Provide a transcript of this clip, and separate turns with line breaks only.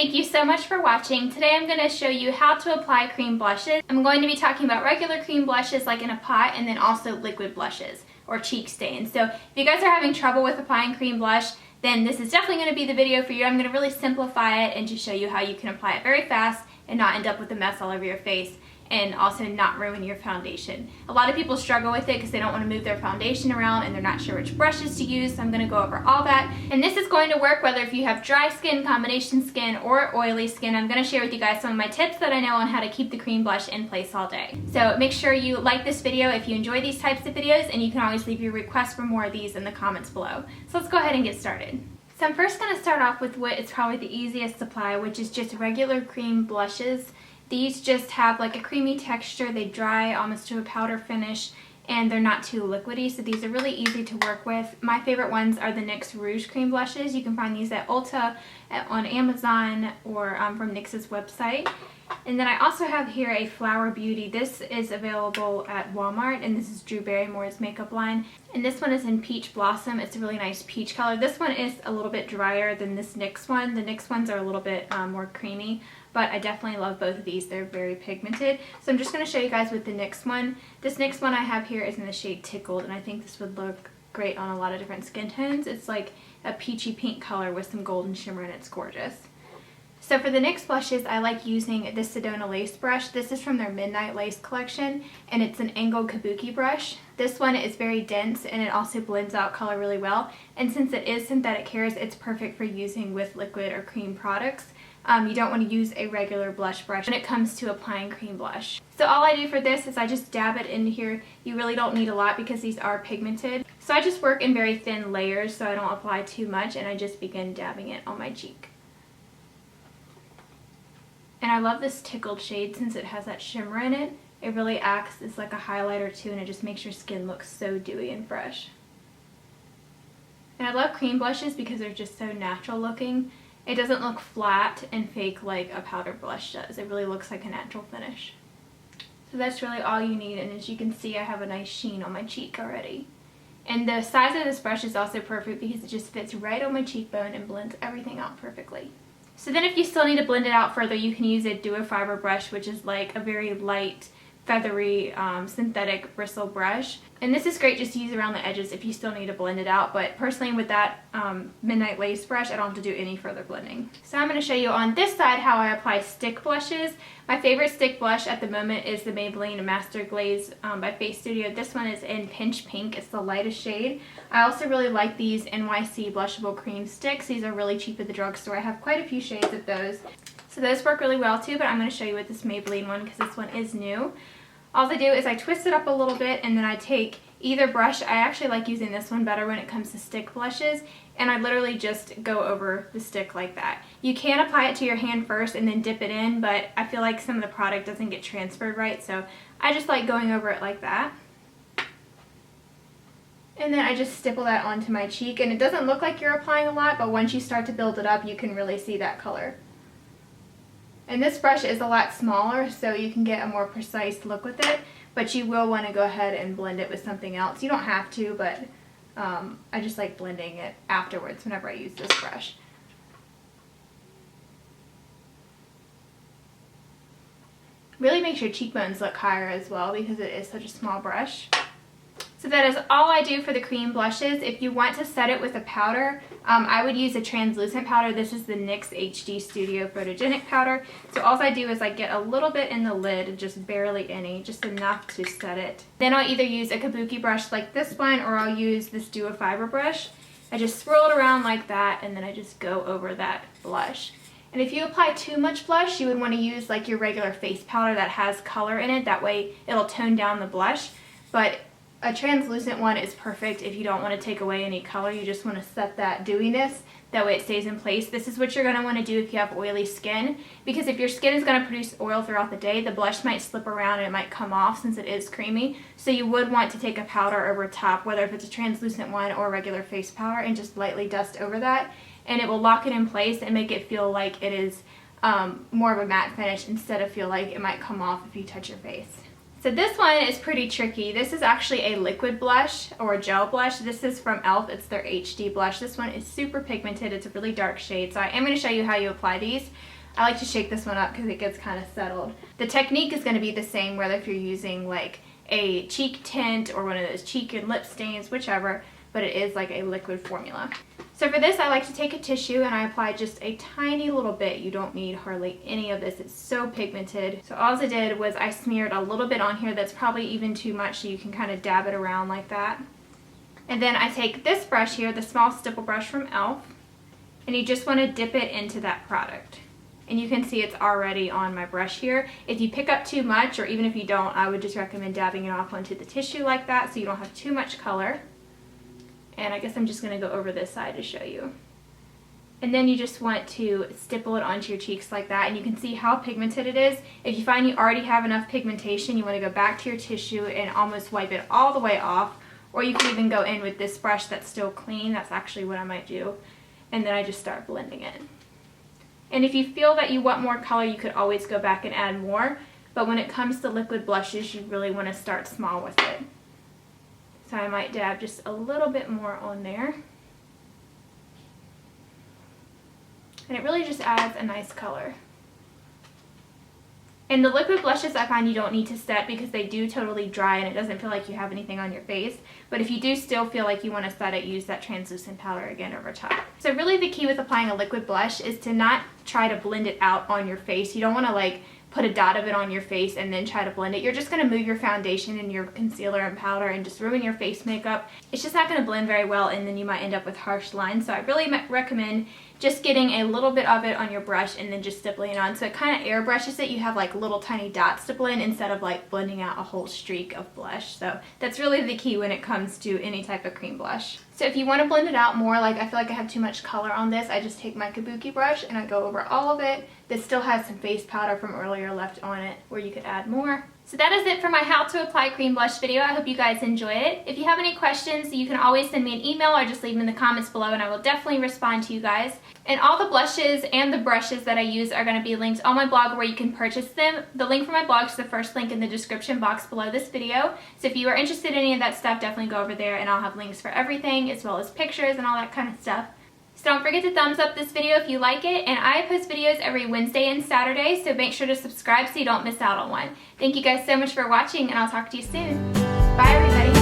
Thank you so much for watching. Today I'm going to show you how to apply cream blushes. I'm going to be talking about regular cream blushes like in a pot, and then also liquid blushes or cheek stains. So if you guys are having trouble with applying cream blush, then this is definitely going to be the video for you. I'm going to really simplify it and just show you how you can apply it very fast and not end up with a mess all over your face, and also not ruin your foundation. A lot of people struggle with it because they don't want to move their foundation around and they're not sure which brushes to use, so I'm going to go over all that. And this is going to work whether if you have dry skin, combination skin, or oily skin. I'm going to share with you guys some of my tips that I know on how to keep the cream blush in place all day. So make sure you like this video if you enjoy these types of videos, and you can always leave your requests for more of these in the comments below. So let's go ahead and get started. So I'm first going to start off with what is probably the easiest to apply, which is just regular cream blushes. These just have like a creamy texture, they dry almost to a powder finish, and they're not too liquidy, so these are really easy to work with. My favorite ones are the NYX Rouge Cream Blushes. You can find these at Ulta, on Amazon, or from NYX's website. And then I also have here a Flower Beauty. This is available at Walmart, and this is Drew Barrymore's makeup line. And this one is in Peach Blossom. It's a really nice peach color. This one is a little bit drier than this NYX one. The NYX ones are a little bit more creamy, but I definitely love both of these. They're very pigmented. So I'm just going to show you guys with the NYX one. This NYX one I have here is in the shade Tickled, and I think this would look great on a lot of different skin tones. It's like a peachy pink color with some golden shimmer, and it's gorgeous. So for the NYX blushes, I like using this Sedona Lace brush. This is from their Midnight Lace collection, and it's an angled kabuki brush. This one is very dense, and it also blends out color really well. And since it is synthetic hairs, it's perfect for using with liquid or cream products. You don't want to use a regular blush brush when it comes to applying cream blush. So all I do for this is I just dab it in here. You really don't need a lot because these are pigmented. So I just work in very thin layers so I don't apply too much, and I just begin dabbing it on my cheek. And I love this Tickled shade since it has that shimmer in it. It really acts as like a highlighter too, and it just makes your skin look so dewy and fresh. And I love cream blushes because they're just so natural looking. It doesn't look flat and fake like a powder blush does. It really looks like a natural finish. So that's really all you need, and as you can see, I have a nice sheen on my cheek already. And the size of this brush is also perfect because it just fits right on my cheekbone and blends everything out perfectly. So then if you still need to blend it out further, you can use a duo fiber brush, which is like a very light, feathery, synthetic bristle brush. And this is great just to use around the edges if you still need to blend it out, but personally with that Midnight Lace brush, I don't have to do any further blending. So I'm going to show you on this side how I apply stick blushes. My favorite stick blush at the moment is the Maybelline Master Glaze by Face Studio. This one is in Pinch Pink. It's the lightest shade. I also really like these NYC Blushable Cream Sticks. These are really cheap at the drugstore. I have quite a few shades of those. So those work really well too, but I'm going to show you with this Maybelline one because this one is new. All I do is I twist it up a little bit, and then I take either brush. I actually like using this one better when it comes to stick blushes, and I literally just go over the stick like that. You can apply it to your hand first and then dip it in, but I feel like some of the product doesn't get transferred right, so I just like going over it like that. And then I just stipple that onto my cheek, and it doesn't look like you're applying a lot, but once you start to build it up, you can really see that color. And this brush is a lot smaller, so you can get a more precise look with it, but you will want to go ahead and blend it with something else. You don't have to, but I just like blending it afterwards whenever I use this brush. Really makes your cheekbones look higher as well because it is such a small brush. So that is all I do for the cream blushes. If you want to set it with a powder, I would use a translucent powder. This is the NYX HD Studio Photogenic Powder. So all I do is I get a little bit in the lid, just barely any, just enough to set it. Then I'll either use a kabuki brush like this one, or I'll use this duo fiber brush. I just swirl it around like that, and then I just go over that blush. And if you apply too much blush, you would want to use like your regular face powder that has color in it. That way it'll tone down the blush. But a translucent one is perfect if you don't want to take away any color. You just want to set that dewiness. That way it stays in place. This is what you're going to want to do if you have oily skin, because if your skin is going to produce oil throughout the day, the blush might slip around and it might come off since it is creamy. So you would want to take a powder over top, whether if it's a translucent one or a regular face powder, and just lightly dust over that, and it will lock it in place and make it feel like it is more of a matte finish instead of feel like it might come off if you touch your face. So this one is pretty tricky. This is actually a liquid blush or a gel blush. This is from e.l.f. It's their HD blush. This one is super pigmented. It's a really dark shade. So I am going to show you how you apply these. I like to shake this one up because it gets kind of settled. The technique is going to be the same whether if you're using like a cheek tint or one of those cheek and lip stains, whichever, but it is like a liquid formula. So for this, I like to take a tissue and I apply just a tiny little bit. You don't need hardly any of this. It's so pigmented. So all I did was I smeared a little bit on here. That's probably even too much, so you can kind of dab it around like that. And then I take this brush here, the small stipple brush from e.l.f., and you just want to dip it into that product. And you can see it's already on my brush here. If you pick up too much, or even if you don't, I would just recommend dabbing it off onto the tissue like that so you don't have too much color. And I guess I'm just going to go over this side to show you. And then you just want to stipple it onto your cheeks like that, and you can see how pigmented it is. If you find you already have enough pigmentation, you want to go back to your tissue and almost wipe it all the way off. Or you can even go in with this brush that's still clean. That's actually what I might do. And then I just start blending it. And if you feel that you want more color, you could always go back and add more. But when it comes to liquid blushes, you really want to start small with it. So I might dab just a little bit more on there. And it really just adds a nice color. And the liquid blushes, I find you don't need to set because they do totally dry and it doesn't feel like you have anything on your face. But if you do still feel like you want to set it, use that translucent powder again over top. So really the key with applying a liquid blush is to not try to blend it out on your face. You don't want to like put a dot of it on your face and then try to blend it. You're just going to move your foundation and your concealer and powder and just ruin your face makeup. It's just not going to blend very well, and then you might end up with harsh lines. So I really recommend just getting a little bit of it on your brush and then just stippling it on. So it kind of airbrushes it. You have like little tiny dots to blend instead of like blending out a whole streak of blush. So that's really the key when it comes to any type of cream blush. So if you want to blend it out more, like I feel like I have too much color on this, I just take my kabuki brush and I go over all of it. This still has some face powder from earlier left on it where you could add more. So that is it for my how to apply cream blush video. I hope you guys enjoyed it. If you have any questions, you can always send me an email or just leave them in the comments below and I will definitely respond to you guys. And all the blushes and the brushes that I use are going to be linked on my blog where you can purchase them. The link for my blog is the first link in the description box below this video. So if you are interested in any of that stuff, definitely go over there and I'll have links for everything as well as pictures and all that kind of stuff. So don't forget to thumbs up this video if you like it, and I post videos every Wednesday and Saturday, so make sure to subscribe so you don't miss out on one. Thank you guys so much for watching, and I'll talk to you soon. Bye everybody.